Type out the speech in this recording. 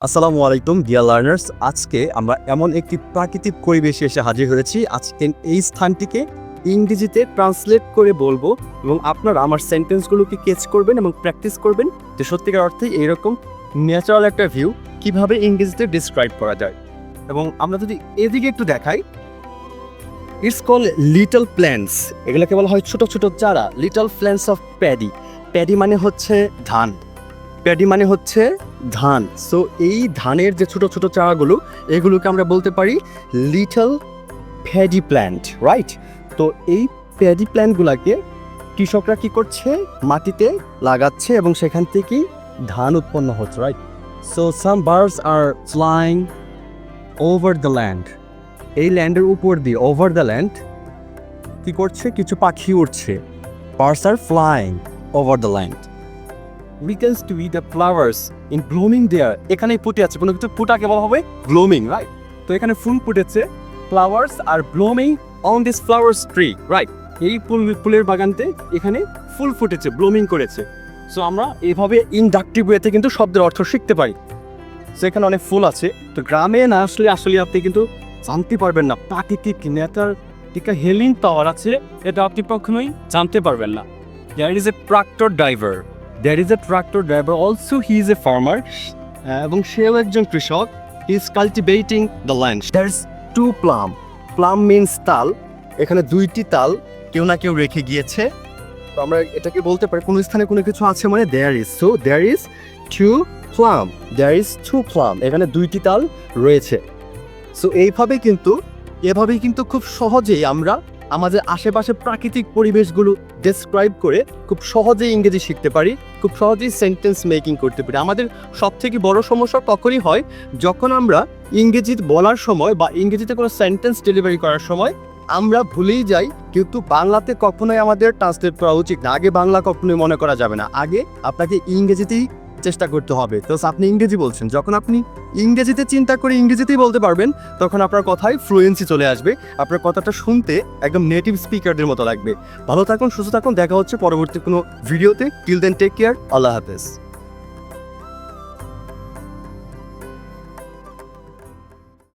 আসসালামু আলাইকুম dear learners. আজকে আমরা এমন একটি প্রাকৃতিক পরিবেশে এসে হাজির হয়েছি। আজকে এই স্থানটিকে ইংরেজিতে ট্রান্সলেট করে বলবো এবং আপনারা আমার সেন্টেন্সগুলোকে ক্যাচ করবেন এবং প্র্যাকটিস করবেন যে সত্যিকার অর্থে এইরকম ন্যাচারাল একটা ভিউ কিভাবে ইংরেজিতে ডিসক্রাইব করা যায়। এবং আমরা যদি এদিকে একটু দেখাই, ইটস কল লিটল প্ল্যান্টস। এগুলোকে বলা হয় ছোট ছোট চারা, little plants of paddy. Paddy মানে হচ্ছে ধান, প্যাডি মানে হচ্ছে ধান। সো এই ধানের যে ছোট ছোট চারাগুলো, এগুলোকে আমরা বলতে পারি লিটল প্যাডি প্ল্যান্ট, রাইট? তো এই প্যাডি প্ল্যান্টগুলোকে কৃষকরা কি করছে, মাটিতে লাগাচ্ছে এবং সেখান থেকেই ধান উৎপন্ন হচ্ছে, right? So some birds are flying over the land. এই ল্যান্ডের উপর দিয়ে, ওভার দ্য ল্যান্ড, কি করছে, কিছু পাখি উঠছে। Birds are flying over the land. We can see the flowers in blooming there. এখানে ফুটে আছে, কোনো কিছু ফুটাকে বলা হবে ব্লুমিং, রাইট? তো এখানে ফুল ফুটেছে, flowers are blooming on this flowers tree, right? এই ফুলের বাগানতে এখানে ফুল ফুটেছে, ব্লুমিং করেছে। সো আমরা এইভাবে ইনডাকটিভ ওয়েতে কিন্তু শব্দের অর্থ শিখতে পারি। সেখানে অনেক ফুল আছে। তো গ্রামে না আসলে আপনি কিন্তু জানতে পারবেন না প্রাকৃতিক নেতার টিকা হেলিং পাওয়ার আছে, এটা আপনি কখনোই জানতে পারবেন না। There is a tractor driver. There is a tractor driver. Also, he is a farmer. এবং সেও একজন কৃষক. He is cultivating the land. There's two plum. Plum means তাল. এখানে দুইটি তাল কেউ না কেউ রেখে গিয়েছে। তো আমরা এটাকে বলতে পারি কোনো স্থানে কোনো কিছু আছে মানে there is. So there is two plum. There is two plum. এখানে দুইটি তাল রয়েছে। সো এভাবেই কিন্তু খুব সহজেই আমরা আমাদের আশেপাশে প্রাকৃতিক পরিবেশগুলো ডেসক্রাইব করে খুব সহজেই ইংরেজি শিখতে পারি, খুব সহজেই সেন্টেন্স মেকিং করতে পারি। আমাদের সবথেকে বড় সমস্যা তখনই হয় যখন আমরা ইংরেজি বলার সময় বা ইংরেজিতে কোনো সেন্টেন্স ডেলিভারি করার সময় আমরা ভুলেই যাই, কিন্তু বাংলাতে কখনোই আমাদের ট্রান্সলেট করা উচিত না। আগে বাংলা কখনোই মনে করা যাবে না, আগে আপনাকে ইংরেজিতেই চেষ্টা করতে হবে। তো আপনি ইংরেজি বলছেন, যখন আপনি ইংরেজিতে চিন্তা করে ইংরেজিতেই বলতে পারবেন, তখন আপনার কথায় ফ্লুয়েন্সি চলে আসবে, আপনার কথাটা শুনতে একদম নেটিভ স্পিকারদের মতো লাগবে। ভালো থাকুন, সুস্থ থাকুন, দেখা হচ্ছে পরবর্তী কোনো ভিডিওতে। টিল দেন টেক কেয়ার, আল্লাহ হাফেজ।